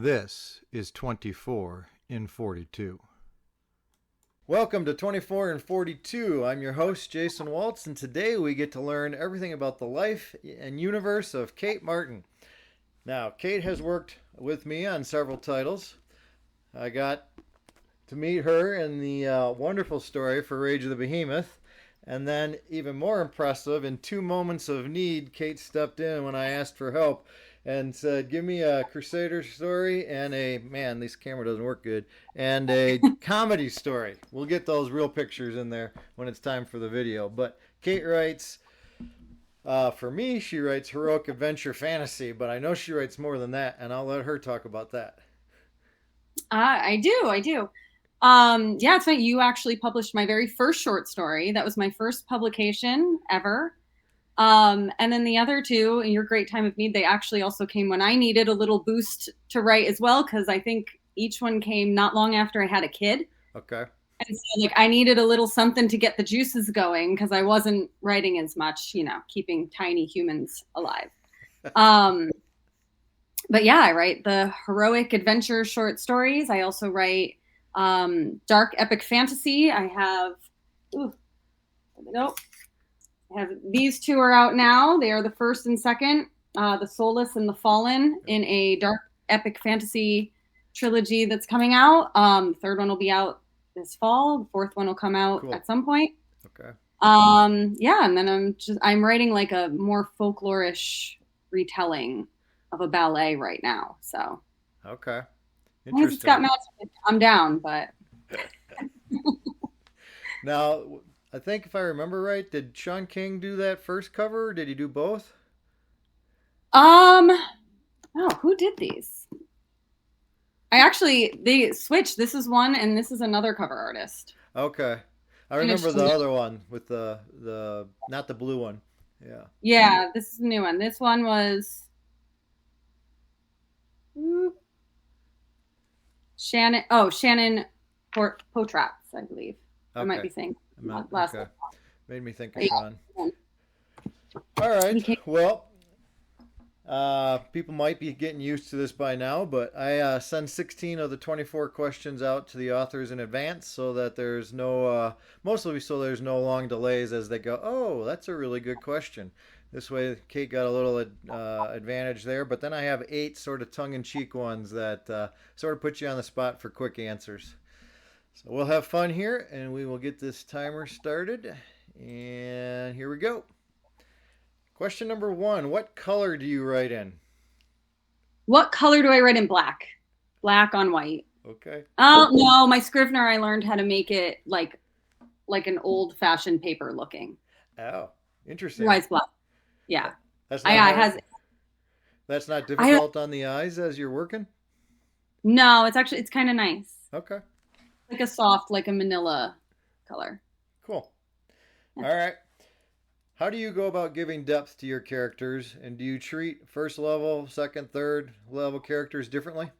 This is 24 in 42. Welcome to 24 in 42. I'm your host, Jason Waltz, and today we get to learn everything about the life and universe of Kate Martin. Now, Kate has worked with me on several titles. I got to meet her in the wonderful story for Rage of the Behemoth. And then, even more impressive, in two moments of need, Kate stepped in when I asked for help and said, give me a Crusader story and man, this camera doesn't work good, and a comedy story. We'll get those real pictures in there when it's time for the video. But Kate writes, for me, she writes heroic adventure fantasy, but I know she writes more than that, and I'll let her talk about that. I do. Yeah, it's right. You actually published my very first short story. That was my first publication ever. And then the other two, in Your Great Time of Need, they actually also came when I needed a little boost to write as well, because I think each one came not long after I had a kid. Okay. And so, I needed a little something to get the juices going because I wasn't writing as much, keeping tiny humans alive. But yeah, I write the heroic adventure short stories. I also write dark epic fantasy. I have, I have these two are out now. They are the first and second, The Soulless and the Fallen, in a dark epic fantasy trilogy that's coming out. The third one will be out this fall. The fourth one will come out at some point. Okay. Yeah, and then I'm writing like a more folklorish retelling of a ballet right now. So okay. Interesting. It's got magic, I'm down, but now I think if I remember right, did Sean King do that first cover, or did he do both? Oh, who did these? They switched. This is one and this is another cover artist. Okay. I remember the other one with the not the blue one. Yeah. Yeah, this is a new one. This one was Shannon Potratz, I believe. Okay. I might be saying last okay. Made me think of Sean. All right. Well, people might be getting used to this by now, but I send 16 of the 24 questions out to the authors in advance so that there's no, mostly so there's no long delays as they go, oh, that's a really good question. This way, Kate got a little advantage there, but then I have 8 sort of tongue-in-cheek ones that sort of put you on the spot for quick answers. So we'll have fun here, and we will get this timer started. And here we go. Question number 1. What color do you write in? What color do I write in? Black. Black on white. Okay. Oh, no, my Scrivener, I learned how to make it like an old-fashioned paper looking. Oh, interesting. Why it's black. Yeah. That's not difficult on the eyes as you're working? No, it's kind of nice. Okay. Like a soft, like a manila color. Cool. All right. How do you go about giving depth to your characters, and do you treat first level, second, third level characters differently?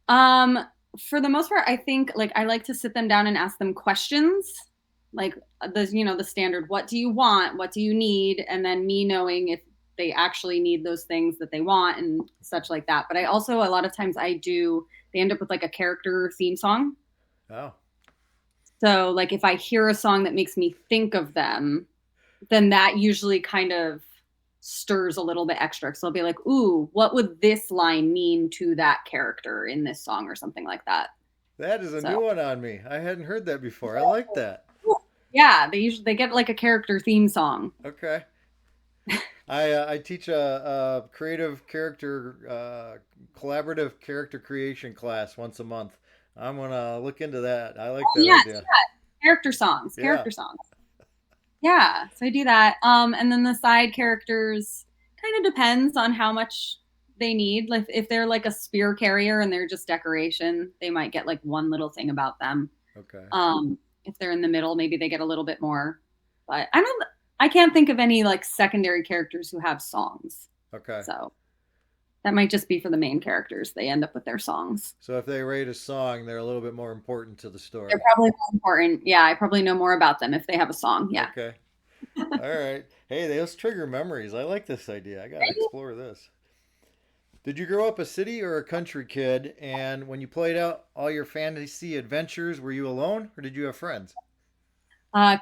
For the most part, I think I like to sit them down and ask them questions. Like the standard, what do you want? What do you need? And then me knowing if they actually need those things that they want and such like that. But I also, a lot of times they end up with like a character theme song. Oh. So if I hear a song that makes me think of them, then that usually kind of stirs a little bit extra. So I'll be like, ooh, what would this line mean to that character in this song or something like that? That is a new one on me. I hadn't heard that before. I like that. Yeah, they get like a character theme song. Okay. I teach a creative character, collaborative character creation class once a month. I'm gonna look into that. I like that idea. Yeah. Character songs. Yeah, so I do that. And then the side characters kind of depends on how much they need. Like if they're like a spear carrier and they're just decoration, they might get like one little thing about them. Okay. If they're in the middle, maybe they get a little bit more. But I can't think of any like secondary characters who have songs. Okay. So that might just be for the main characters. They end up with their songs. So if they rate a song, they're a little bit more important to the story. They're probably more important. Yeah, I probably know more about them if they have a song. Yeah. Okay. All right. Hey, those trigger memories. I like this idea. I got to explore this. Did you grow up a city or a country kid? And when you played out all your fantasy adventures, were you alone or did you have friends?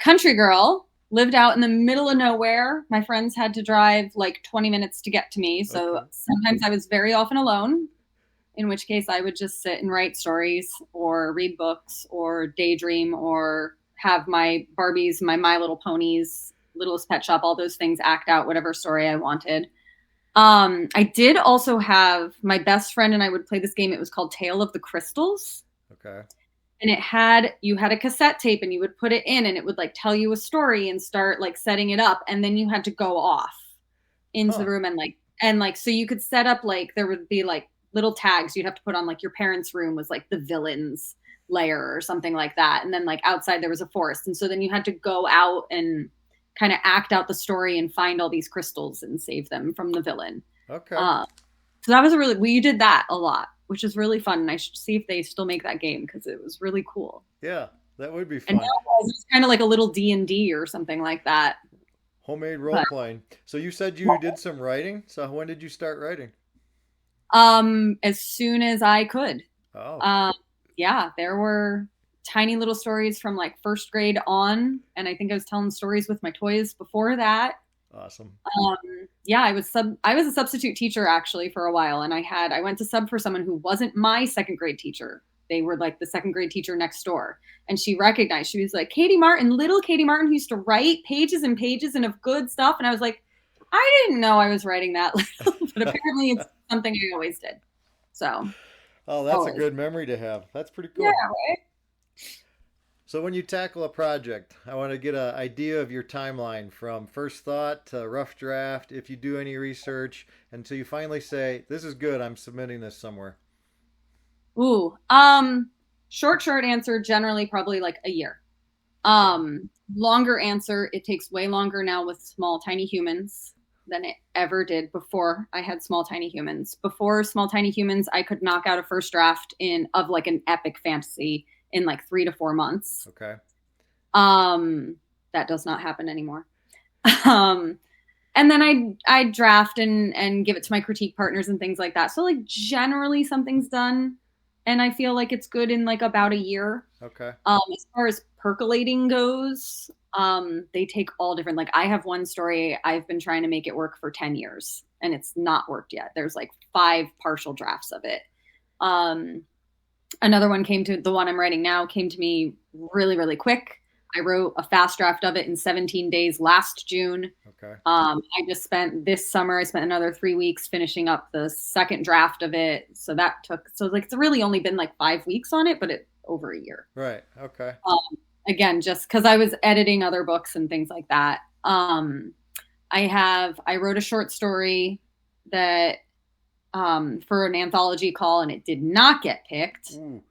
Country girl, lived out in the middle of nowhere. My friends had to drive like 20 minutes to get to me. So Okay. sometimes I was very often alone, in which case I would just sit and write stories or read books or daydream or have my Barbies, my My Little Ponies, Littlest Pet Shop, all those things act out whatever story I wanted. I did also have my best friend and I would play this game. It was called Tale of the Crystals. Okay. And you had a cassette tape and you would put it in and it would like tell you a story and start like setting it up. And then you had to go off into Huh. the room and like, so you could set up like, there would be like little tags you'd have to put on like your parents' room was like the villain's lair or something like that. And then like outside there was a forest. And so then you had to go out and kind of act out the story and find all these crystals and save them from the villain. Okay. So that was we did that a lot, which is really fun. And I should see if they still make that game because it was really cool. Yeah, that would be And fun. now it's kind of like a little D&D or something like that. Homemade role But playing. So you said you did some writing. So when did you start writing? as soon as I could. Oh, Yeah, there were tiny little stories from like first grade on, and I think I was telling stories with my toys before that. awesome. Um, yeah, I was a substitute teacher actually for a while, and I went to sub for someone who wasn't my second grade teacher. They were like the second grade teacher next door, and she recognized. She was like, Katie Martin, little Katie Martin, who used to write pages and pages and of good stuff, and I was like, I didn't know I was writing that little, but apparently it's something I always did. So Oh, that's a always, good memory to have. That's pretty yeah, cool. right. So when you tackle a project, I want to get an idea of your timeline from first thought to rough draft, if you do any research, until you finally say, this is good, I'm submitting this somewhere. Ooh, short answer, generally probably like a year. Okay. Longer answer, it takes way longer now with Small Tiny Humans than it ever did before I had Small Tiny Humans. Before Small Tiny Humans, I could knock out a first draft of like an epic fantasy in like 3 to 4 months. Okay. That does not happen anymore. Um, and then I draft and give it to my critique partners and things like that. So like generally something's done and I feel like it's good in like about a year. Okay. As far as percolating goes, they take all different, like I have one story, I've been trying to make it work for 10 years and it's not worked yet. There's like 5 partial drafts of it. Another one the one I'm writing now came to me really, really quick. I wrote a fast draft of it in 17 days last June. Okay. I just spent this summer, I spent another 3 weeks finishing up the second draft of it. So like, it's really only been like 5 weeks on it, but it over a year. Right. Okay. Again, just because I was editing other books and things like that. I wrote a short story that, for an anthology call and it did not get picked. Ooh.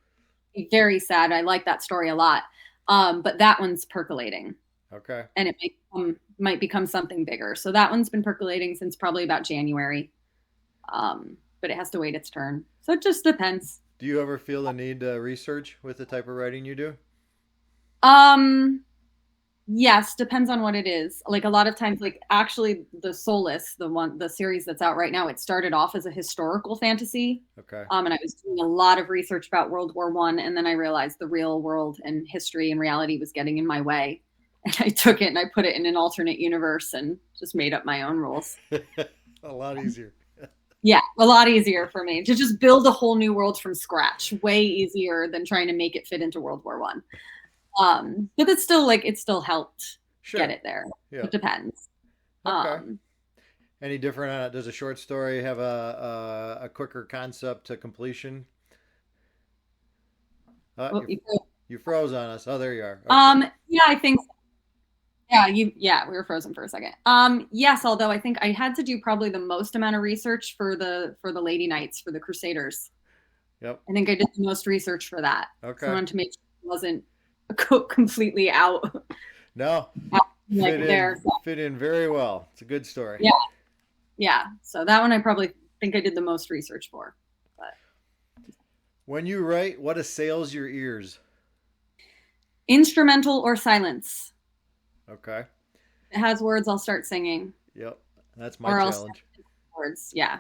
Very sad. I like that story a lot. But that one's percolating Okay. and it might become something bigger. So that one's been percolating since probably about January. But it has to wait its turn. So it just depends. Do you ever feel the need to research with the type of writing you do? Yes, depends on what it is. Like a lot of times, like actually the Solace, the series that's out right now, it started off as a historical fantasy. Okay. And I was doing a lot of research about World War I, and then I realized the real world and history and reality was getting in my way. And I took it and I put it in an alternate universe and just made up my own rules. A lot easier. Yeah, a lot easier for me to just build a whole new world from scratch. Way easier than trying to make it fit into World War I. But it's still like it still helped Sure. get it there. Yeah. It depends. Okay. Any different? Does a short story have a quicker concept to completion? Well, You froze on us. Oh, there you are. Okay. yeah, I think so. Yeah, we were frozen for a second. Yes, although I think I had to do probably the most amount of research for the Lady Knights, for the Crusaders. Yep. I think I did the most research for that. Okay. So I wanted to make sure it wasn't completely out No. like there. Fit in very well. It's a good story. Yeah. Yeah. So that one I probably think I did the most research for. But When you write, what assails your ears? instrumental or silence. Okay. If it has words, I'll start singing. Yep. That's my Or I'll challenge. words. Yeah.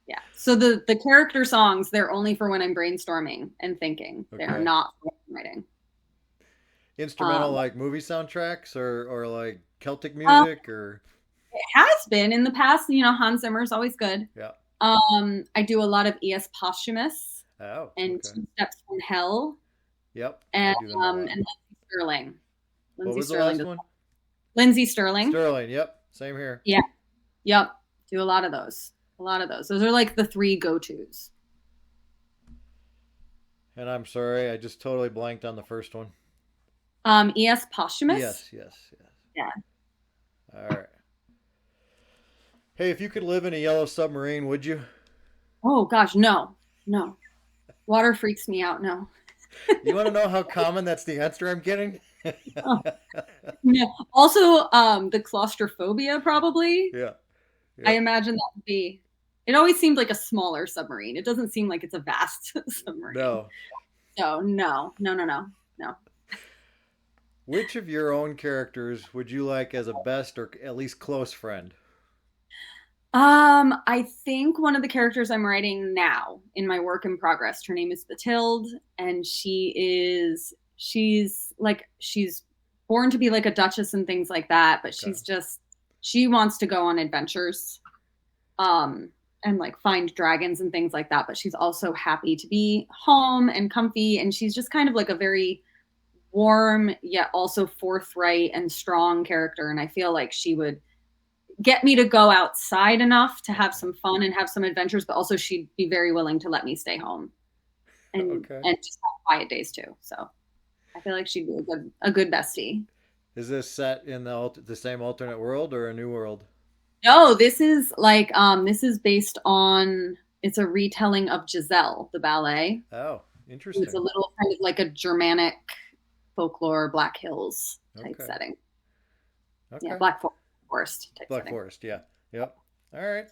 Yeah. So the character songs, they're only for when I'm brainstorming and thinking. They're Okay. not for writing. Instrumental like movie soundtracks or like Celtic Um, music or it has been in the past. Hans Zimmer's always good. yeah. I do a lot of E.S. Posthumous Oh, and okay. Two Steps from Hell Yep. and I do them a lot. Lindsey Sterling. What Lindsey was the Sterling. last one? Lindsey Sterling. Sterling. Yep. Same here. Yeah. Yep. Do a lot of those. A lot of those. Those are like the 3 go-tos. And I'm sorry, I just totally blanked on the first one. E.S. Posthumous. Yes. Yeah. All right. Hey, if you could live in a yellow submarine, would you? Oh gosh, no. Water freaks me out. No. You want to know how common that's the answer I'm getting? Oh. Yeah. Also, the claustrophobia probably. Yeah. I imagine that would be. It always seemed like a smaller submarine. It doesn't seem like it's a vast submarine. No. So no. Which of your own characters would you like as a best or at least close friend? I think one of the characters I'm writing now in my work in progress, her name is Bathilde, and she's born to be like a duchess and things like that, but she wants to go on adventures, and like find dragons and things like that, but she's also happy to be home and comfy, and she's just kind of like a very warm yet also forthright and strong character, and I feel like she would get me to go outside enough to have some fun and have some adventures, but also she'd be very willing to let me stay home and just have quiet days too. So I feel like she'd be a good bestie. Is this set in the same alternate world or a new world? No, this is based on, it's a retelling of Giselle, the ballet. Oh, interesting. It's a little kind of like a Germanic folklore, Black Hills type setting. Okay. Yeah, Black Forest type Black setting. Forest, yeah. Yep. All right.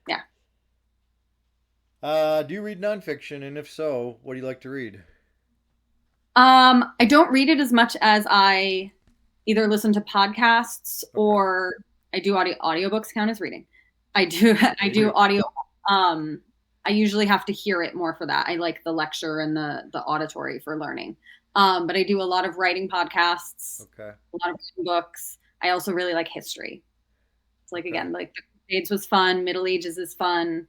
Yeah. Do you read nonfiction? And if so, what do you like to read? I don't read it as much as I either listen to podcasts or I do audiobooks. Count as reading. I do audio. I usually have to hear it more for that. I like the lecture and the auditory for learning. But I do a lot of writing podcasts. Okay. A lot of reading books. I also really like history. It's like, again, like the Crusades was fun. Middle Ages is fun.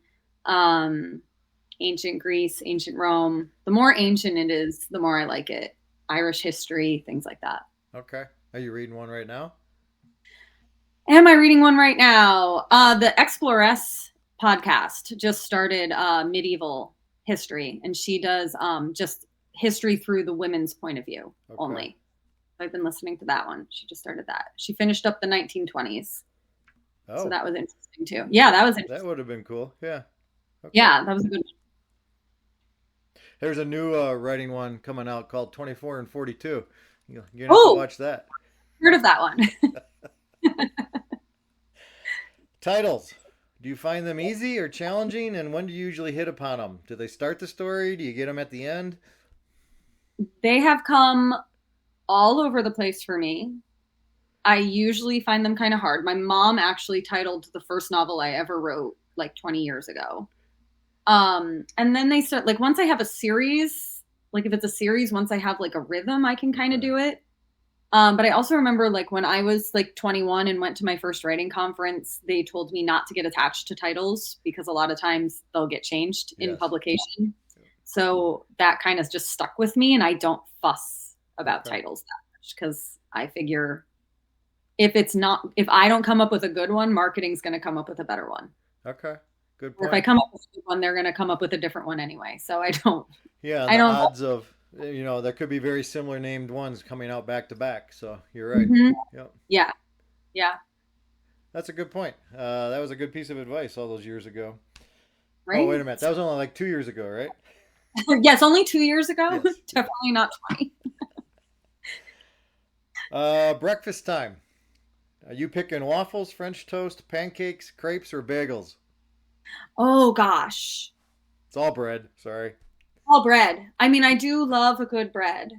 Ancient Greece, ancient Rome. The more ancient it is, the more I like it. Irish history, things like that. Okay. Are you reading one right now? Am I reading one right now? The Exploress podcast just started medieval history, and she does just history through the women's point of view only. I've been listening to that one. She just started that. She finished up the 1920s. Oh. So that was interesting too. Yeah, that was interesting. That would have been cool. Yeah. Okay. Yeah, that was a good one. There's a new writing one coming out called 24 and 42. You're going to have to watch that. Heard of that one. Titles. Do you find them easy or challenging? And when do you usually hit upon them? Do they start the story? Do you get them at the end? They have come all over the place for me. I usually find them kind of hard. My mom actually titled the first novel I ever wrote like 20 years ago. And then they start, like, once I have a series, like if it's a series, once I have like a rhythm, I can kind of do it. But I also remember, like, when I was like 21 and went to my first writing conference, they told me not to get attached to titles because a lot of times they'll get changed in publication. So that kind of just stuck with me, and I don't fuss about titles that much because I figure if I don't come up with a good one, marketing's going to come up with a better one. Okay. Good point. Or if I come up with a good one, they're going to come up with a different one anyway. So I don't. Yeah. The odds of, there could be very similar named ones coming out back to back. So you're right. Mm-hmm. Yep. Yeah. Yeah. That's a good point. That was a good piece of advice all those years ago. Right? Oh, wait a minute. That was only like 2 years ago, right? Yes, only 2 years ago. Yes. Definitely not 20. Breakfast time. Are you picking waffles, French toast, pancakes, crepes, or bagels? Oh, gosh. It's all bread. Sorry. All bread. I mean, I do love a good bread.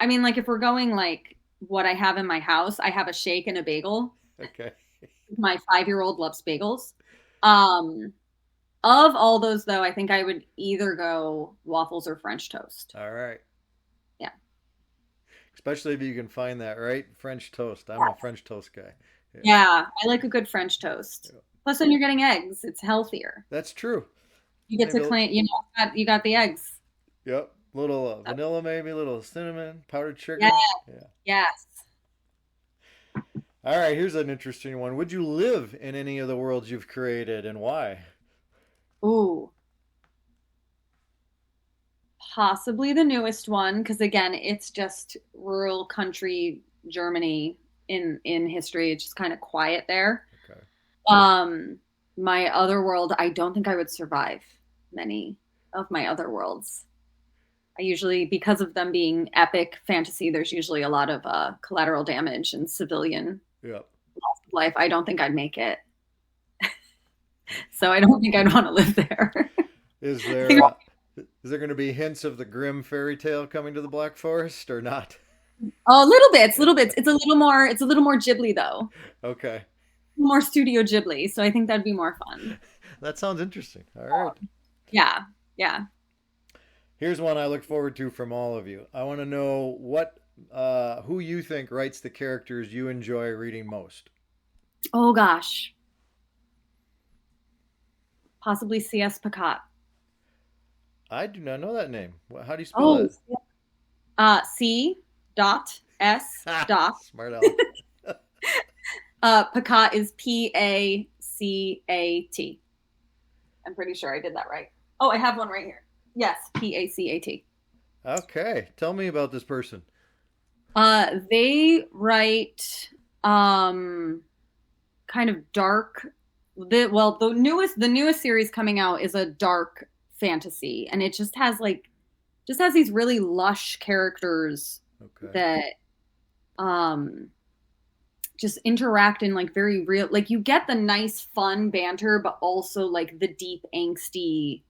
I mean, like, if we're going like what I have in my house, I have a shake and a bagel. Okay. My 5-year-old loves bagels. Um, of all those, though, I think I would either go waffles or French toast. All right. Yeah. Especially if you can find that, right? French toast. I'm a French toast guy. Yeah, I like a good French toast. Yeah. Plus, when you're getting eggs, it's healthier. That's true. You get to clean, you got the eggs. Yep. Little vanilla, maybe, little cinnamon, powdered sugar. Yeah. Yeah. Yes. All right, here's an interesting one. Would you live in any of the worlds you've created and why? Ooh. Possibly the newest one, because again, it's just rural country Germany in history. It's just kind of quiet there. Okay. My other world, I don't think I would survive many of my other worlds. I usually, because of them being epic fantasy, there's usually a lot of collateral damage and civilian Yep. loss of life. I don't think I'd make it. So I don't think I'd want to live there. Is there going to be hints of the grim fairy tale coming to the Black Forest or not? Oh, little bits. It's a little more Ghibli though. Okay. More Studio Ghibli, so I think that'd be more fun. That sounds interesting. All right. Yeah. Yeah. Here's one I look forward to from all of you. I want to know who you think writes the characters you enjoy reading most. Oh gosh. Possibly C.S. Pacat. I do not know that name. How do you spell it? C. S. Smart aleck. Pacat is Pacat. I'm pretty sure I did that right. Oh, I have one right here. Yes, Pacat. Okay, tell me about this person. They write kind of dark. The newest series coming out is a dark fantasy, and it just has these really lush characters that just interact in like very real, like you get the nice fun banter, but also like the deep angsty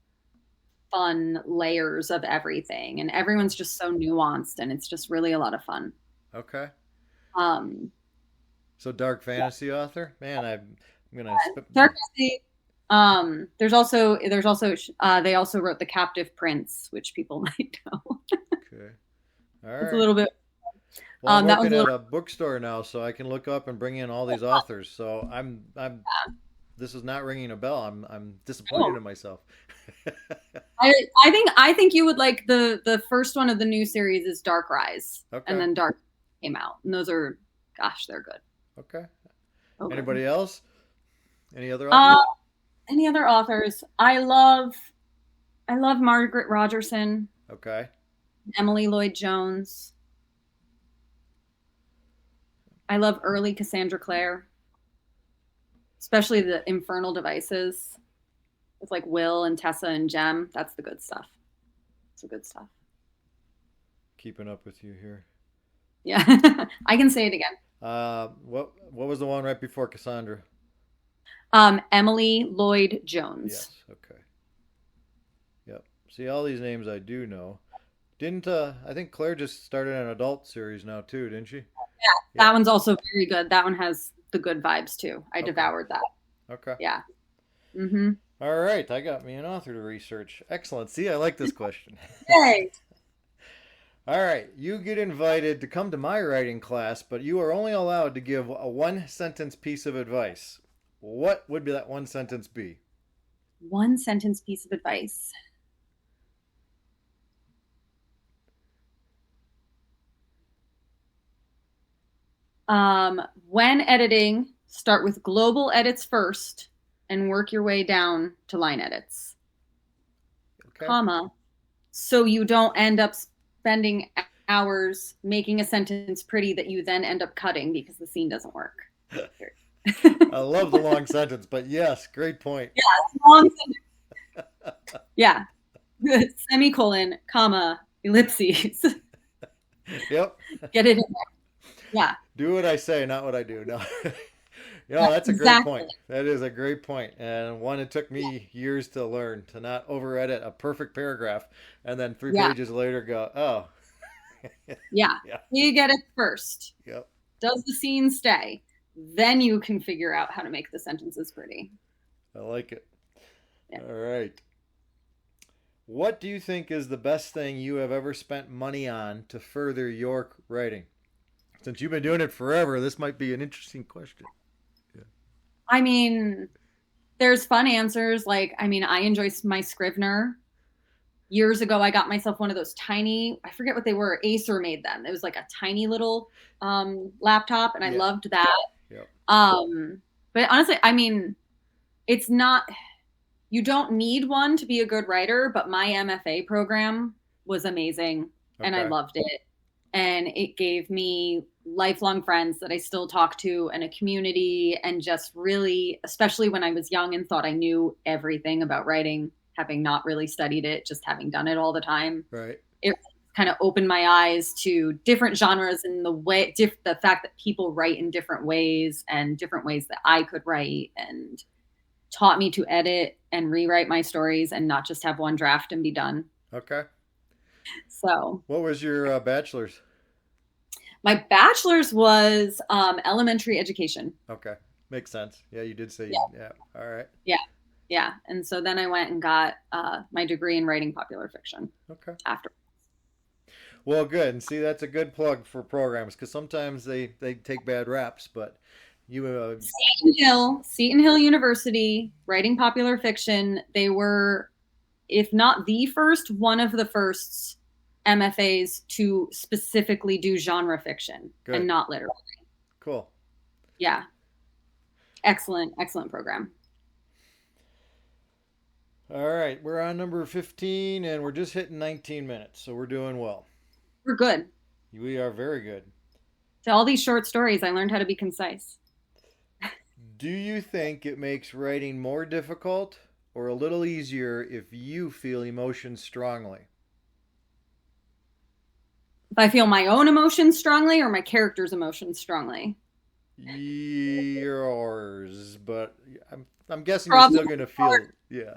fun layers of everything, and everyone's just so nuanced, and it's just really a lot of fun. Okay. So dark fantasy author, man. I'm gonna dark fantasy. There's also they also wrote The Captive Prince, which people might know. Okay. All right. It's a little bit. Well, I'm working at a bookstore now, so I can look up and bring in all these authors. So I'm this is not ringing a bell. I'm disappointed in myself. I think you would like the first one of the new series is Dark Rise, and then Dark came out, and those are, gosh, they're good. Okay. Anybody else? Any other authors? Any other authors? I love Margaret Rogerson. Okay. Emily Lloyd Jones. I love early Cassandra Clare, especially the Infernal Devices with like Will and Tessa and Jem. That's the good stuff. It's the good stuff. Keeping up with you here. Yeah, I can say it again. What was the one right before Cassandra? Emily Lloyd Jones. Yes. Okay. Yep. See, all these names I do know. Didn't I think Claire just started an adult series now too, didn't she? Yeah, that one's also very good. That one has the good vibes too. I devoured that. Okay. Yeah. Mm-hmm. All right, I got me an author to research. Excellent. See, I like this question. Hey. All right, you get invited to come to my writing class, but you are only allowed to give a one-sentence piece of advice. What would that one sentence be? One sentence piece of advice. When editing, start with global edits first and work your way down to line edits. Okay. Comma, so you don't end up spending hours making a sentence pretty that you then end up cutting because the scene doesn't work. I love the long sentence, but yes, great point. Yeah, long sentence. Yeah. Semicolon, comma, ellipses. Yep. Get it in there. Yeah. Do what I say, not what I do. No. That's a great point. That is a great point. And one it took me years to learn, to not over edit a perfect paragraph and then 3 pages later go, oh. Yeah. You get it first. Yep. Does the scene stay? Then you can figure out how to make the sentences pretty. I like it. Yeah. All right. What do you think is the best thing you have ever spent money on to further your writing? Since you've been doing it forever, this might be an interesting question. Yeah. I mean, there's fun answers. Like, I mean, I enjoy my Scrivener. Years ago, I got myself one of those tiny, I forget what they were. Acer made them. It was like a tiny little laptop, and I loved that. Yep. But honestly, I mean, it's not, you don't need one to be a good writer, but my MFA program was amazing, and I loved it. And it gave me lifelong friends that I still talk to, and a community, and just really, especially when I was young and thought I knew everything about writing, having not really studied it, just having done it all the time. Right. It kind of opened my eyes to different genres and the fact that people write in different ways and different ways that I could write, and taught me to edit and rewrite my stories and not just have one draft and be done. Okay. So. What was your bachelor's? My bachelor's was elementary education. Okay. Makes sense. Yeah, you did say. Yeah. All right. Yeah. Yeah. And so then I went and got my degree in writing popular fiction. Okay. After. Well, good. And see, that's a good plug for programs, because sometimes they take bad raps, but you... Seton Hill University, writing popular fiction. They were, if not the first, one of the first MFAs to specifically do genre fiction and not literary. Cool. Yeah. Excellent program. All right, we're on number 15, and we're just hitting 19 minutes, so we're doing well. We're good. We are very good. To all these short stories, I learned how to be concise. Do you think it makes writing more difficult or a little easier if you feel emotions strongly? If I feel my own emotions strongly or my character's emotions strongly? Yours, but I'm guessing you're still going to feel, yeah.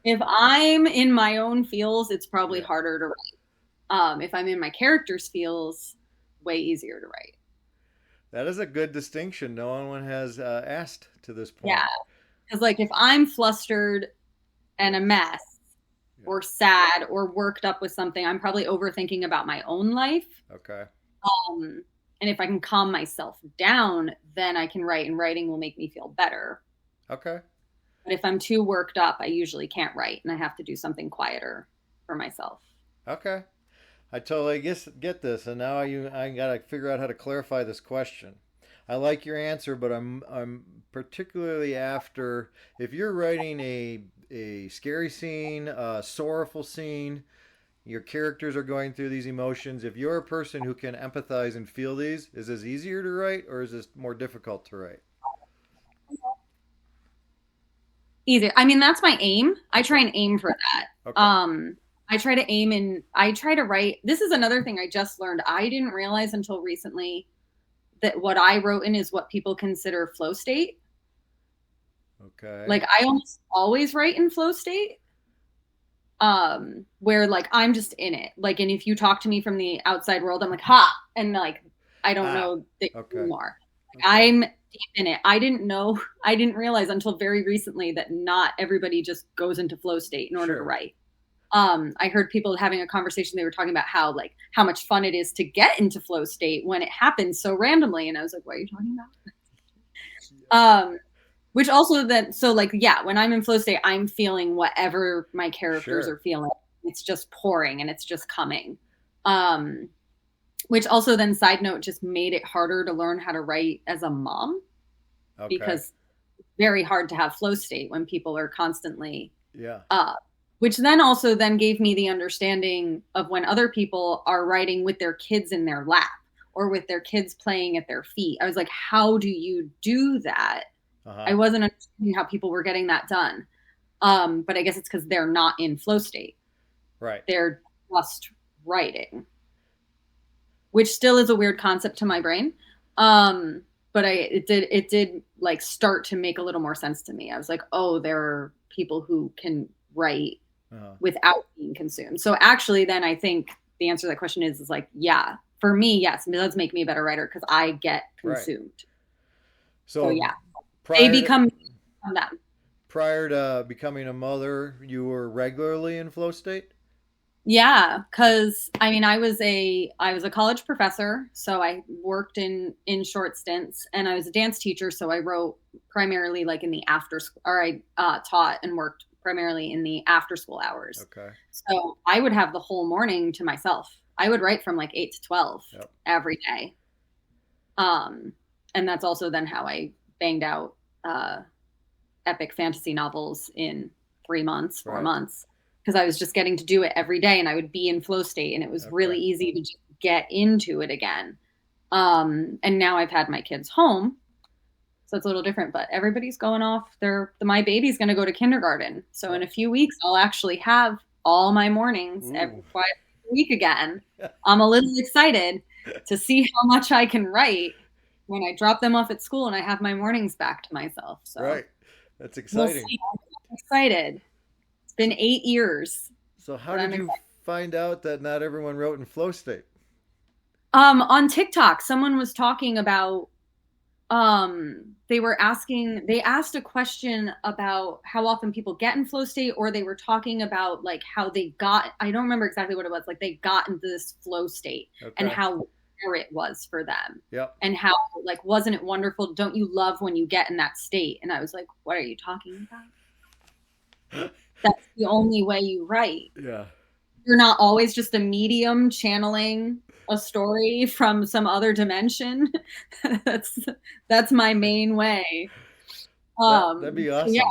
If I'm in my own feels, it's probably harder to write. If I'm in my character's feels, way easier to write. That is a good distinction. No one has asked to this point. Yeah, because like if I'm flustered and a mess, or sad or worked up with something, I'm probably overthinking about my own life. Okay. And if I can calm myself down, then I can write, and writing will make me feel better. Okay. But if I'm too worked up, I usually can't write, and I have to do something quieter for myself. Okay. I totally get this, and now I gotta figure out how to clarify this question. I like your answer, but I'm particularly after, if you're writing a scary scene, a sorrowful scene, your characters are going through these emotions. If you're a person who can empathize and feel these, is this easier to write, or is this more difficult to write? Easier. I mean, that's my aim. I try and aim for that. Okay. I try to write. This is another thing I just learned. I didn't realize until recently that what I wrote in is what people consider flow state. Okay. Like I almost always write in flow state. Where like I'm just in it. Like, and if you talk to me from the outside world, I'm like, ha, and like I don't know anymore. Okay. I'm deep in it. I didn't realize until very recently that not everybody just goes into flow state in order to write. I heard people having a conversation. They were talking about how much fun it is to get into flow state when it happens so randomly. And I was like, what are you talking about? Which also then, so like, yeah, when I'm in flow state, I'm feeling whatever my characters are feeling. It's just pouring and it's just coming. Which also then, side note, just made it harder to learn how to write as a mom. Okay. Because it's very hard to have flow state when people are constantly which then also then gave me the understanding of when other people are writing with their kids in their lap or with their kids playing at their feet. I was like, how do you do that? I wasn't understanding how people were getting that done. But I guess it's because they're not in flow state. Right. They're just writing, which still is a weird concept to my brain. But it did like start to make a little more sense to me. I was like, oh, there are people who can write without being consumed. So actually then I think the answer to that question is like, yeah, for me, yes, it does make me a better writer because I get consumed. Right. So yeah, they become them. prior to becoming a mother, you were regularly in flow state? Yeah, because I mean, I was a college professor, so I worked in short stints, and I was a dance teacher, so I wrote primarily like in the after school, or I taught and worked primarily in the after school hours. Okay. So I would have the whole morning to myself. I would write from like 8 to 12 Yep. every day. And that's also then how I banged out epic fantasy novels in 3 months, 4 months, because I was just getting to do it every day, and I would be in flow state, and it was really easy to just get into it again. And now I've had my kids home, so it's a little different, but everybody's going off. My baby's going to go to kindergarten. So in a few weeks, I'll actually have all my mornings every week again. I'm a little excited to see how much I can write when I drop them off at school and I have my mornings back to myself. So right. That's exciting. We'll see. I'm excited. It's been 8 years. So how did you find out that not everyone wrote in flow state? On TikTok, someone was talking about, they asked a question about how often people get in flow state, or they were talking about like how I don't remember exactly what it was, like they got into this flow state and how rare it was for them. Yep. And how, like, wasn't it wonderful? Don't you love when you get in that state? And I was like, what are you talking about? That's the only way you write. Yeah. You're not always just a medium channeling a story from some other dimension. That's my main way. That'd be awesome. Yeah.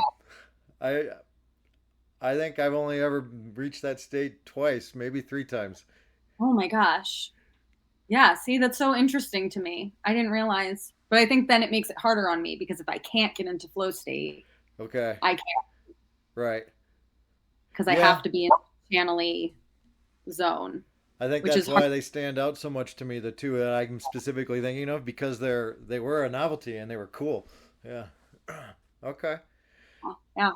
I think I've only ever reached that state twice, maybe 3 times. Oh my gosh. Yeah, see, that's so interesting to me. I didn't realize, but I think then it makes it harder on me, because if I can't get into flow state, I can't. Right. Because I have to be in the channel-y zone. I think that's why they stand out so much to me, the two that I'm specifically thinking of, because they were a novelty and they were cool. Yeah. Okay. Yeah.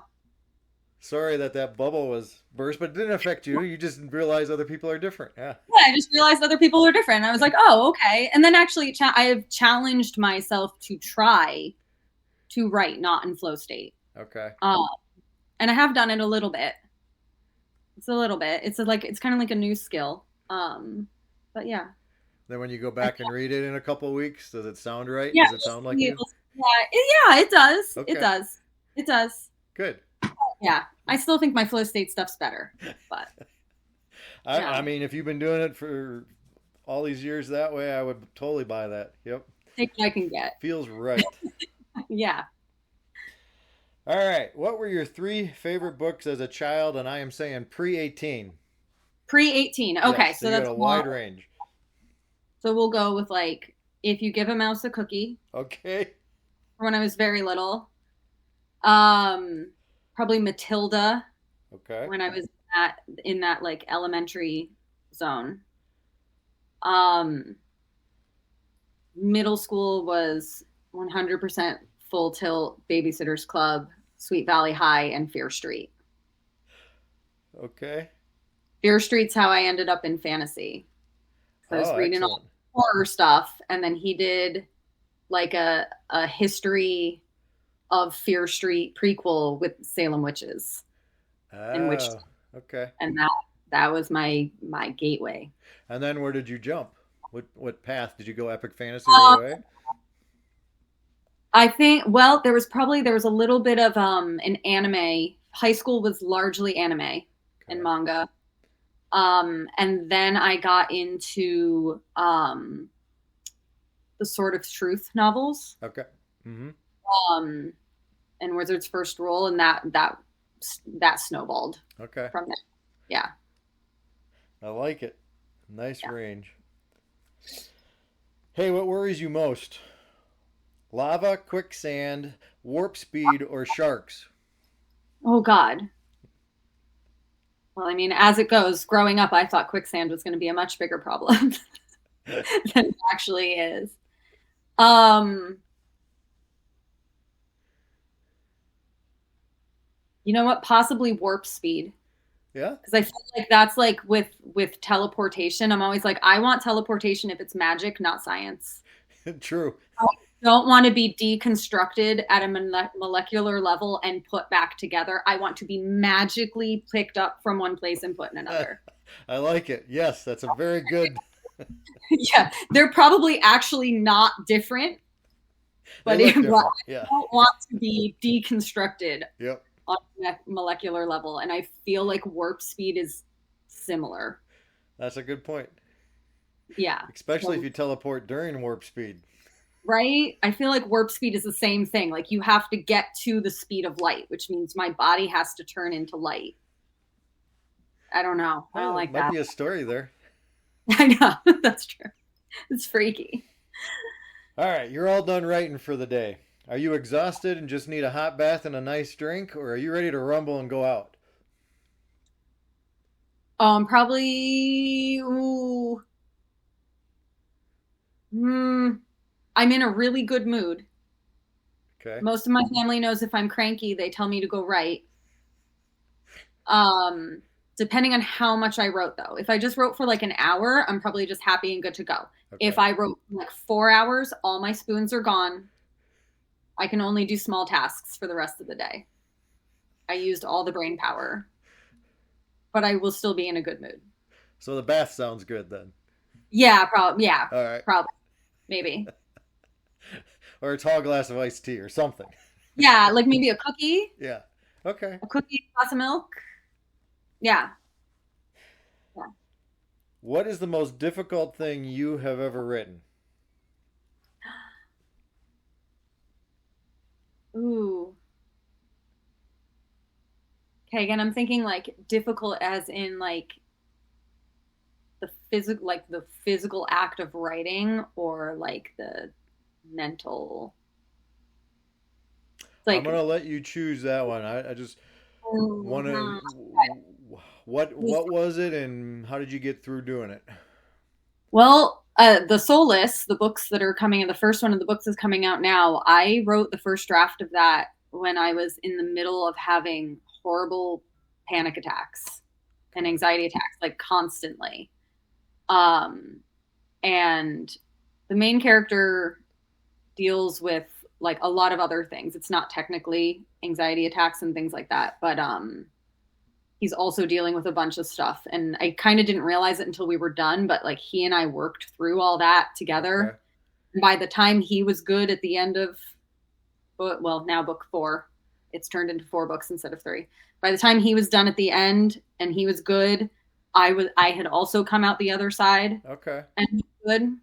Sorry that bubble was burst, but it didn't affect you. You just realize other people are different. Yeah. Yeah, I just realized other people are different. I was like, oh, okay. And then actually I have challenged myself to try to write not in flow state. Okay. And I have done it a little bit. It's a little bit. It's kind of like a new skill. But yeah. Then when you go back and read it in a couple of weeks, does it sound right? Yeah, does it sound like you? Yeah, it does. Okay. It does. Good. Yeah. I still think my flow state stuff's better, but I mean, if you've been doing it for all these years that way, I would totally buy that. Yep. Take what I can get. Feels right. Yeah. All right. What were your 3 favorite books as a child? And I am saying pre-18. Pre-18. Okay. Yes, so that's a wide range. So we'll go with like If You Give a Mouse a Cookie. Okay. When I was very little. Probably Matilda. Okay. When I was in that like elementary zone. Middle school was 100% Full Tilt, Babysitter's Club, Sweet Valley High, and Fear Street. Okay. Fear Street's how I ended up in fantasy. So I was reading all horror stuff, and then he did like a history of Fear Street prequel with Salem witches. Okay. And that was my gateway. And then where did you jump? What path did you go? Epic fantasy right away? I think, well, there was a little bit of an anime. High school was largely anime and manga. And then I got into the Sword of Truth novels. Okay. Mm-hmm. And Wizard's First Rule, and that snowballed. Okay. From there. Yeah. I like it. Nice range. Hey, what worries you most? Lava, quicksand, warp speed, or sharks? Oh, God. Well, I mean, as it goes, growing up, I thought quicksand was going to be a much bigger problem than it actually is. You know what? Possibly warp speed. Yeah. Because I feel like that's like with teleportation. I'm always like, I want teleportation if it's magic, not science. True. don't want to be deconstructed at a molecular level and put back together. I want to be magically picked up from one place and put in another. I like it. Yes, that's a very good. Yeah, they're probably actually not different, but I don't want to be deconstructed on a molecular level. And I feel like warp speed is similar. That's a good point. Yeah. Especially if you teleport during warp speed. Right? I feel like warp speed is the same thing. Like you have to get to the speed of light, which means my body has to turn into light. I don't know. I don't like that. Might be a story there. I know. That's true. It's freaky. All right. You're all done writing for the day. Are you exhausted and just need a hot bath and a nice drink, or are you ready to rumble and go out? Probably. Ooh. I'm in a really good mood. Okay. Most of my family knows if I'm cranky, they tell me to go write. Depending on how much I wrote, though. If I just wrote for like an hour, I'm probably just happy and good to go. Okay. If I wrote like 4 hours, all my spoons are gone. I can only do small tasks for the rest of the day. I used all the brain power, but I will still be in a good mood. So the bath sounds good then. Yeah, probably. Yeah, all right. Probably, maybe. Or a tall glass of iced tea or something. Yeah, like maybe a cookie. Yeah. Okay. A cookie, a glass of milk. Yeah. What is the most difficult thing you have ever written? Ooh. Okay, again, I'm thinking like difficult as in like the physical act of writing, or like the mental. Like, I'm gonna let you choose that one. I just want to. What was it, and how did you get through doing it? Well, the Soulless, the books that are coming, the first one of the books is coming out now. I wrote the first draft of that when I was in the middle of having horrible panic attacks and anxiety attacks, like constantly. And the main character deals with like a lot of other things. It's not technically anxiety attacks and things like that, but he's also dealing with a bunch of stuff. And I kind of didn't realize it until we were done, but like he and I worked through all that together. Okay. And by the time he was good at the end of, well, now book 4, it's turned into 4 books instead of 3. By the time he was done at the end and he was good, I had also come out the other side. Okay. And he was good.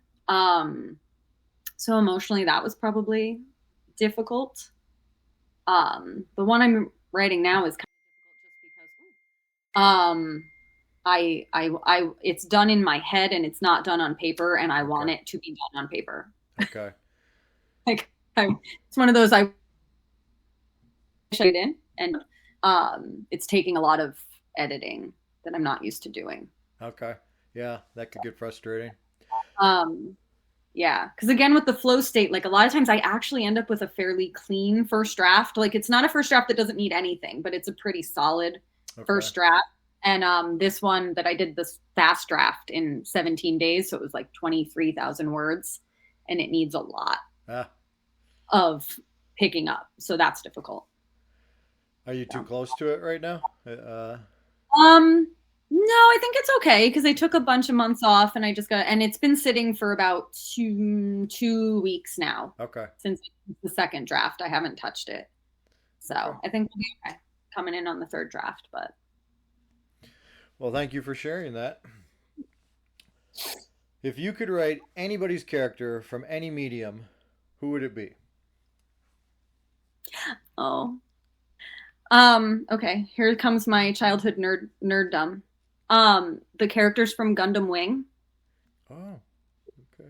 So emotionally that was probably difficult. The one I'm writing now is kind of difficult just because it's done in my head and it's not done on paper, and I want it to be done on paper. Okay. Like it's one of those I wish I did, and it's taking a lot of editing that I'm not used to doing. Okay. Yeah, that could get frustrating. Yeah, because again, with the flow state, like a lot of times I actually end up with a fairly clean first draft. Like it's not a first draft that doesn't need anything, but it's a pretty solid first draft. And this one that I did this fast draft in 17 days, so it was like 23,000 words, and it needs a lot of picking up. So that's difficult. Are you too close to it right now? No, I think it's okay because I took a bunch of months off and and it's been sitting for about two weeks now. Okay. Since the second draft, I haven't touched it. So okay. I think we'll be okay coming in on the third draft, but. Well, thank you for sharing that. If you could write anybody's character from any medium, who would it be? Oh. Okay, here comes my childhood nerddom. The characters from Gundam Wing. Oh, okay.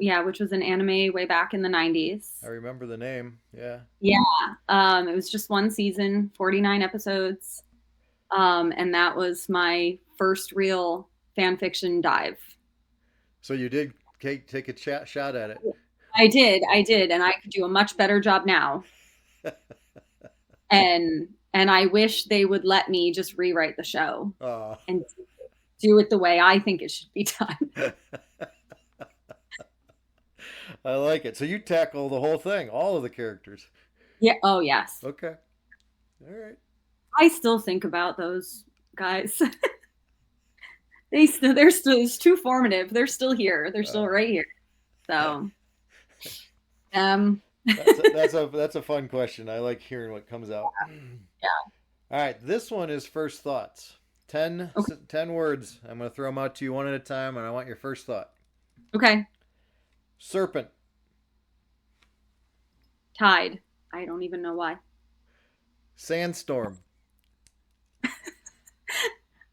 Yeah, which was an anime way back in the 90s. I remember the name, yeah. Yeah, it was just one season, 49 episodes. And that was my first real fan fiction dive. So you did take a shot at it. I did, and I could do a much better job now. And I wish they would let me just rewrite the show and do it the way I think it should be done. I like it. So you tackle the whole thing, all of the characters. Yeah. Oh, yes. Okay. All right. I still think about those guys. They're still, it's too formative. They're still here. They're still right here. So, that's a fun question. I like hearing what comes out. yeah. All right, this one is first thoughts. 10, Okay. 10 words. I'm going to throw them out to you one at a time, and I want your first thought. Okay. Serpent. Tide. I don't even know why. Sandstorm.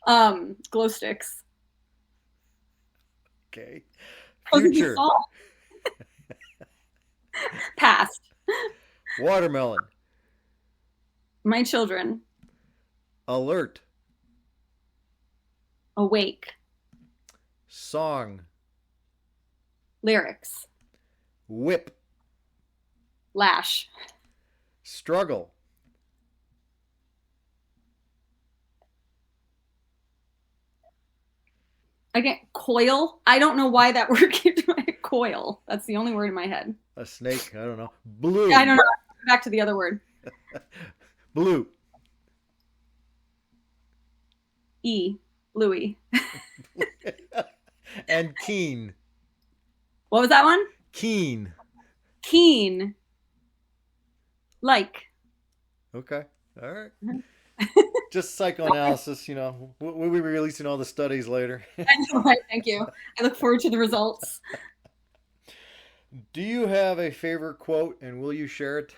Glow sticks. Okay. Future. Future. Past. Watermelon. My children. Alert. Awake. Song. Lyrics. Whip. Lash. Struggle. Again, coil. I don't know why that word came to my coil. That's the only word in my head. A snake. I don't know. Blue. I don't know. Back to the other word. Blue. Bluey. And keen. What was that one? Keen. Keen. Like. Okay. All right. Just psychoanalysis, you know. We'll be releasing all the studies later. I know, right? Thank you. I look forward to the results. Do you have a favorite quote, and will you share it?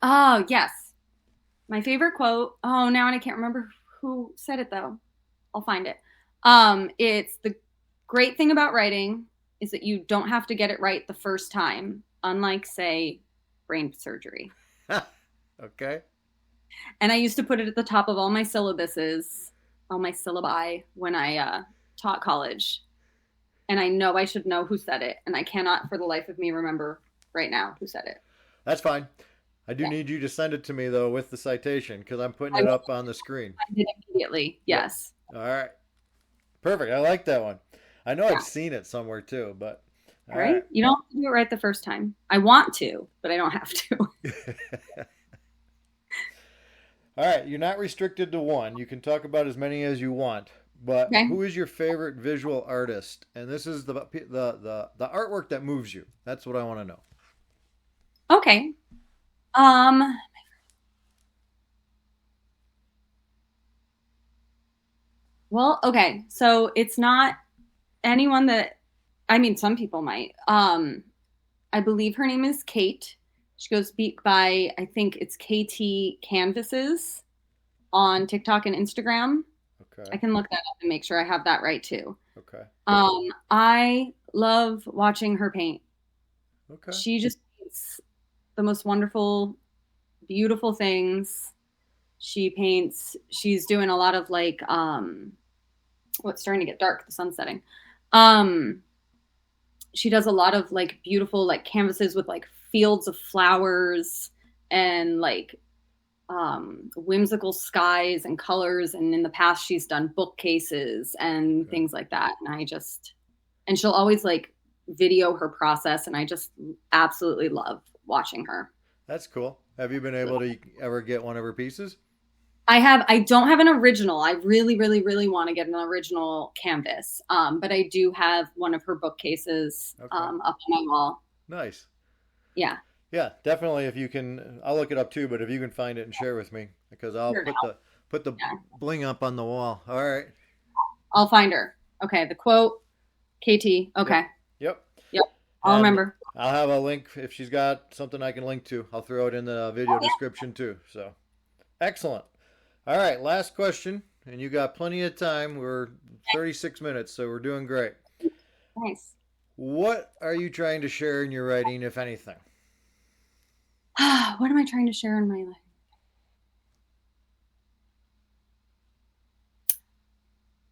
Oh, yes. My favorite quote. Oh, now I can't remember who said it, though. I'll find it. It's the great thing about writing is that you don't have to get it right the first time, unlike, say, brain surgery. Okay. And I used to put it at the top of all my syllabuses, all my syllabi when I taught college. And I know I should know who said it. And I cannot for the life of me remember right now who said it. That's fine. I do need you to send it to me, though, with the citation, because I'm putting it up on the screen. I did immediately. Yes. All right. Perfect. I like that one. I know I've seen it somewhere, too, but... All right. You don't have to do it right the first time. I want to, but I don't have to. All right, you're not restricted to one. You can talk about as many as you want. But who is your favorite visual artist? And this is the artwork that moves you. That's what I want to know. Okay. Well, okay. So it's not anyone that, I mean, some people might. I believe her name is Kate. She goes by, I think it's KT Canvases on TikTok and Instagram. Okay. I can look that up and make sure I have that right too. Okay. I love watching her paint. Okay. She just paints the most wonderful, beautiful things. She paints, she's doing a lot of like, it's starting to get dark, the sun's setting. She does a lot of like beautiful like canvases with like fields of flowers and like whimsical skies and colors. And in the past, she's done bookcases and things like that. And she'll always like video her process. And I just absolutely love watching her. That's cool. Have you been able to ever get one of her pieces? I don't have an original. I really, really, really want to get an original canvas. But I do have one of her bookcases up on my wall. Nice. Yeah. Yeah, definitely. If you can, I'll look it up too. But if you can find it and share with me, because I'll put the bling up on the wall. All right. I'll find her. Okay. The quote, KT. Okay. Yep. I'll remember. I'll have a link if she's got something I can link to. I'll throw it in the video description too. So, excellent. All right, last question, and you got plenty of time. We're 36 minutes, so we're doing great. Nice. What are you trying to share in your writing, if anything? What am I trying to share in my life?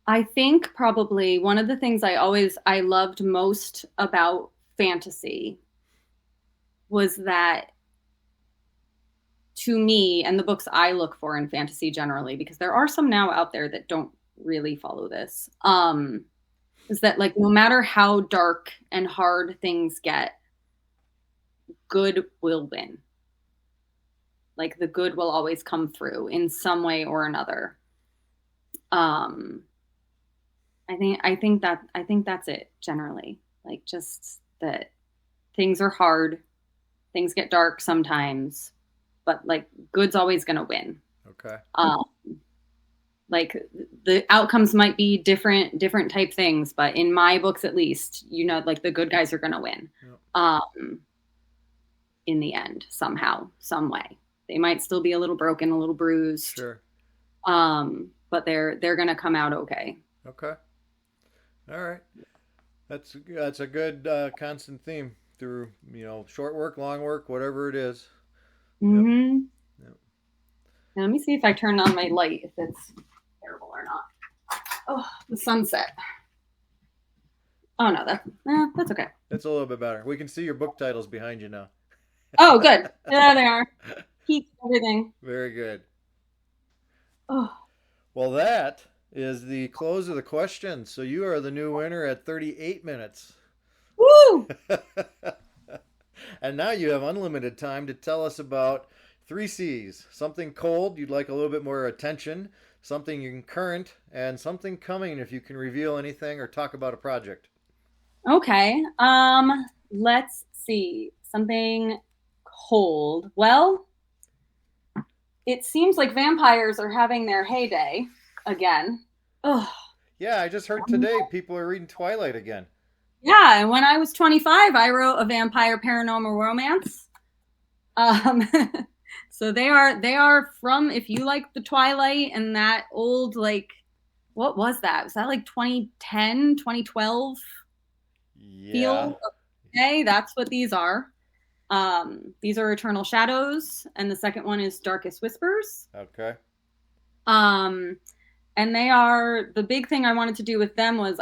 I think probably one of the things I loved most about fantasy was that, to me, and the books I look for in fantasy generally, because there are some now out there that don't really follow this, is that like no matter how dark and hard things get, good will win. Like the good will always come through in some way or another. I think that's it generally. Like just that things are hard, things get dark sometimes, but like good's always going to win. Okay. Like the outcomes might be different type things, but in my books at least, you know, like the good guys are going to win. Yep. In the end, somehow, some way. They might still be a little broken, a little bruised. Sure. But they're going to come out okay. Okay. All right. That's a good constant theme through, you know, short work, long work, whatever it is. Mm-hmm. Yep. Now, let me see if I turn on my light, if it's terrible or not. Oh, the sunset. Oh, no, that's okay. It's a little bit better. We can see your book titles behind you now. Oh, good. There they are. Keep everything. Very good. Oh. Well, that is the close of the question. So you are the new winner at 38 minutes. Woo! And now you have unlimited time to tell us about 3 C's. Something cold, you'd like a little bit more attention, something current, and something coming if you can reveal anything or talk about a project. Okay. Let's see. Something cold. Well, it seems like vampires are having their heyday again. Ugh. Yeah, I just heard today people are reading Twilight again. Yeah, and when I was 25, I wrote a vampire paranormal romance. So they are from, if you like the Twilight and that old, like, what was that? Was that like 2010, 2012 feel? Okay, that's what these are. These are Eternal Shadows, and the second one is Darkest Whispers. Okay. And they are, the big thing I wanted to do with them was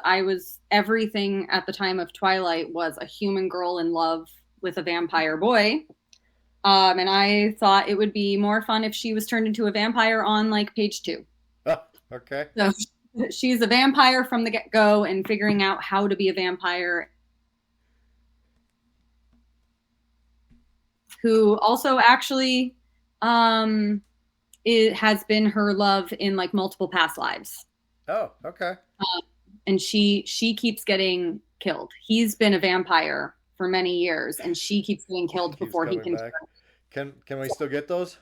everything at the time of Twilight was a human girl in love with a vampire boy. And I thought it would be more fun if she was turned into a vampire on like page 2. Oh, okay. So she's a vampire from the get-go and figuring out how to be a vampire. Who also actually it has been her love in like multiple past lives. Oh, okay. And she keeps getting killed. He's been a vampire for many years, and she keeps getting killed before he can. Can we still get those?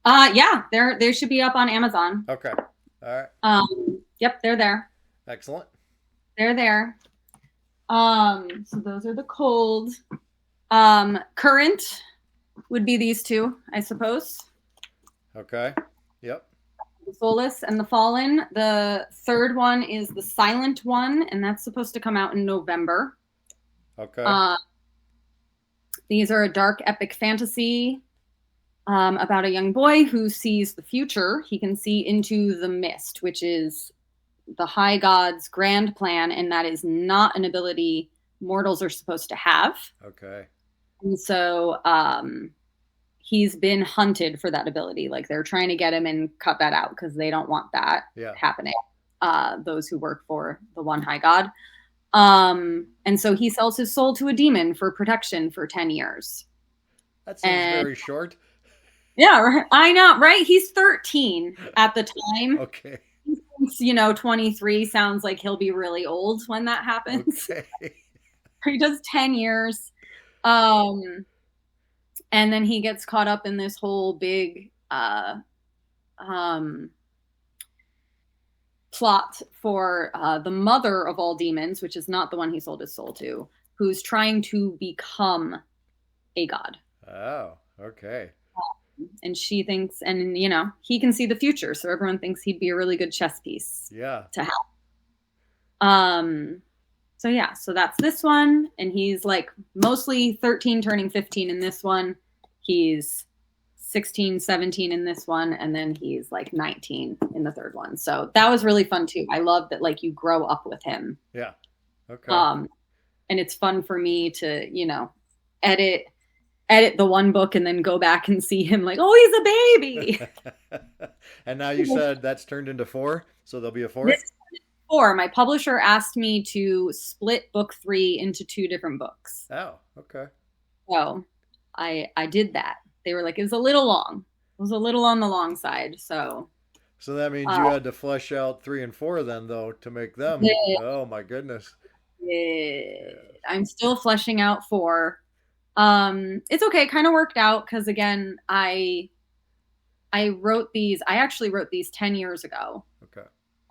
Yeah, they should be up on Amazon. Okay. All right. Yep, they're there. Excellent. They're there. So those are the cold. Current would be these 2, I suppose. Okay. Yep. The Soulless and the Fallen. The third one is the Silent One, and that's supposed to come out in November. Okay. These are a dark epic fantasy about a young boy who sees the future. He can see into the mist, which is the High God's grand plan, and that is not an ability mortals are supposed to have. Okay. And so he's been hunted for that ability. Like they're trying to get him and cut that out because they don't want that happening. Those who work for the one High God. And so he sells his soul to a demon for protection for 10 years. That seems very short. Yeah, I know, right? He's 13 at the time. Okay. You know, 23 sounds like he'll be really old when that happens. Okay. He does 10 years. And then he gets caught up in this whole big plot for the mother of all demons, which is not the one he sold his soul to, who's trying to become a god. Oh, okay. And she thinks, and you know, he can see the future, so everyone thinks he'd be a really good chess piece. Yeah. To have. So yeah, so that's this one, and he's like mostly 13 turning 15 in this one. He's 16, 17 in this one, and then he's like 19 in the third one. So that was really fun too. I love that like you grow up with him. Yeah. Okay. And it's fun for me to, you know, edit the one book and then go back and see him like, oh, he's a baby. And now you said that's turned into 4, so there'll be a 4th? 4. My publisher asked me to split book 3 into 2 different books. Oh, okay. So I did that. They were like, it's a little long. It was a little on the long side. So that means you had to flesh out 3 and 4 then, though, to make them. yeah, Oh my goodness. yeah. I'm still fleshing out 4. It's okay. It kind of worked out because, again, I actually wrote these 10 years ago. Okay.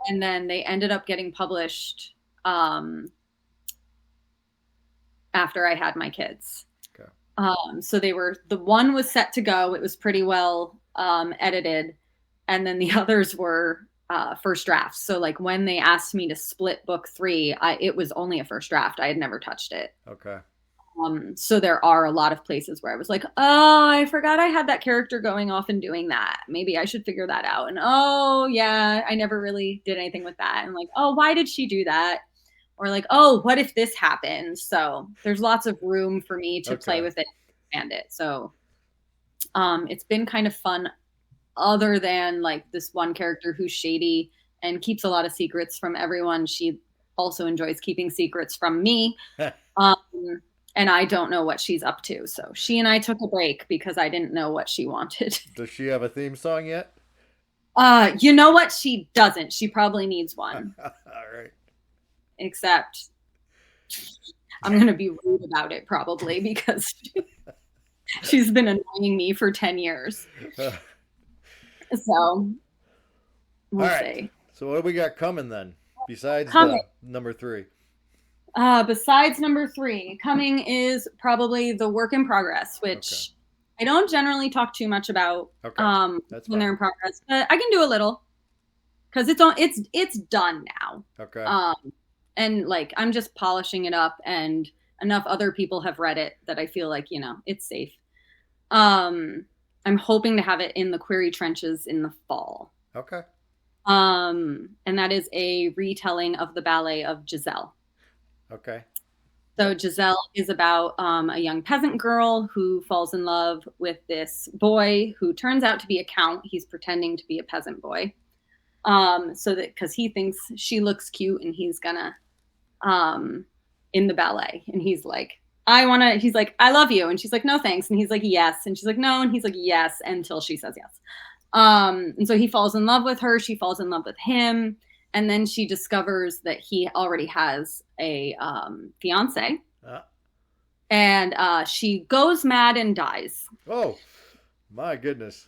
And then they ended up getting published after I had my kids. Okay. So the one was set to go. It was pretty well edited. And then the others were first drafts. So like when they asked me to split book 3, it was only a first draft. I had never touched it. Okay. So there are a lot of places where I was like, oh, I forgot I had that character going off and doing that. Maybe I should figure that out. And oh, yeah, I never really did anything with that. And like, oh, why did she do that? Or like, oh, what if this happens? So there's lots of room for me to play with it and expand it. So it's been kind of fun, other than like this one character who's shady and keeps a lot of secrets from everyone. She also enjoys keeping secrets from me. And I don't know what she's up to. So she and I took a break because I didn't know what she wanted. Does she have a theme song yet? You know what? She doesn't. She probably needs one. All right. Except I'm going to be rude about it probably because she's been annoying me for 10 years. So we'll see. So what do we got coming then? Besides the number 3? Besides number 3, coming is probably the work in progress, which I don't generally talk too much about when they're in progress, but I can do a little because it's done now. Okay. And like I'm just polishing it up, and enough other people have read it that I feel like it's safe. I'm hoping to have it in the Query Trenches in the fall. Okay. And that is a retelling of the ballet of Giselle. Okay. So Giselle is about a young peasant girl who falls in love with this boy who turns out to be a count. He's pretending to be a peasant boy. So that because he thinks she looks cute and he's gonna in the ballet. And he's like, he's like, I love you. And she's like, no, thanks. And he's like, yes. And she's like, no. And he's like, yes, until she says yes. And so he falls in love with her. She falls in love with him. And then she discovers that he already has a fiance. And she goes mad and dies. Oh, my goodness.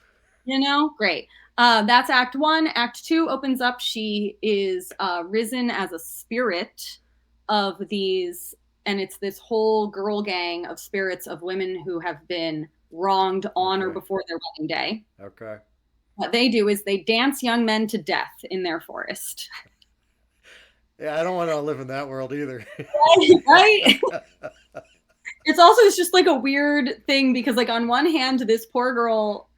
Great. That's Act 1. Act 2 opens up. She is risen as a spirit of these, and it's this whole girl gang of spirits of women who have been wronged on or before their wedding day. Okay. What they do is they dance young men to death in their forest. Yeah, I don't want to live in that world either. Right? It's just like a weird thing because like on one hand, this poor girl,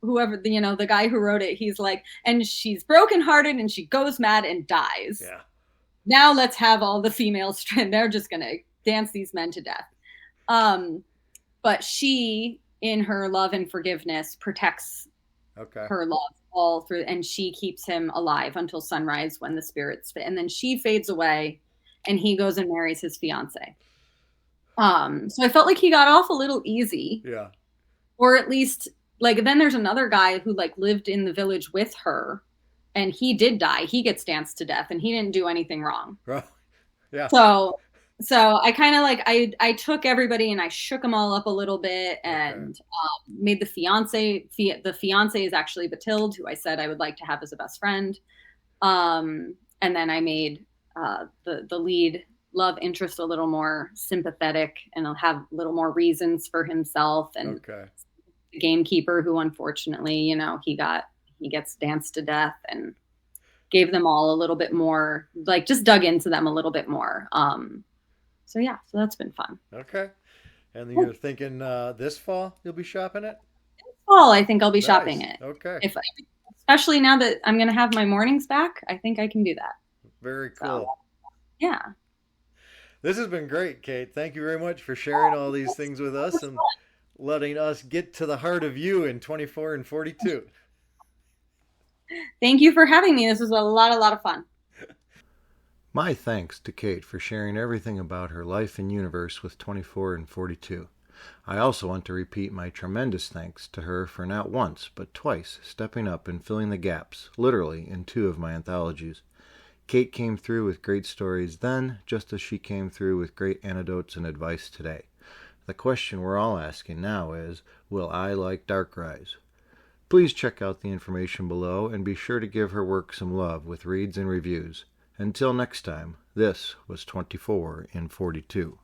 whoever, the guy who wrote it, he's like, and she's brokenhearted and she goes mad and dies. Yeah. Now let's have all the females, they're just going to dance these men to death. But she, in her love and forgiveness, protects her love all through, and she keeps him alive until sunrise when the spirits fit. And then she fades away and he goes and marries his fiance. So I felt like he got off a little easy. Yeah. Or at least like, then there's another guy who like lived in the village with her and he did die. He gets danced to death and he didn't do anything wrong. Yeah. So I kind of like, I took everybody and I shook them all up a little bit and made the fiance is actually Bathilde, who I said I would like to have as a best friend. And then I made the lead love interest a little more sympathetic and I'll have a little more reasons for himself. And the gamekeeper who unfortunately, he gets danced to death, and gave them all a little bit more, like just dug into them a little bit more. So that's been fun. Okay. And you're thinking this fall you'll be shopping it? This fall, I think I'll be shopping it. Okay. Especially now that I'm going to have my mornings back, I think I can do that. Very cool. So, yeah. This has been great, Kate. Thank you very much for sharing all these things with us and letting us get to the heart of you in 24 and 42. Thank you for having me. This was a lot of fun. My thanks to Kate for sharing everything about her life and universe with 24 and 42. I also want to repeat my tremendous thanks to her for not once, but twice stepping up and filling the gaps, literally, in 2 of my anthologies. Kate came through with great stories then, just as she came through with great anecdotes and advice today. The question we're all asking now is, will I like Darkrise? Please check out the information below and be sure to give her work some love with reads and reviews. Until next time, this was 24 in 42.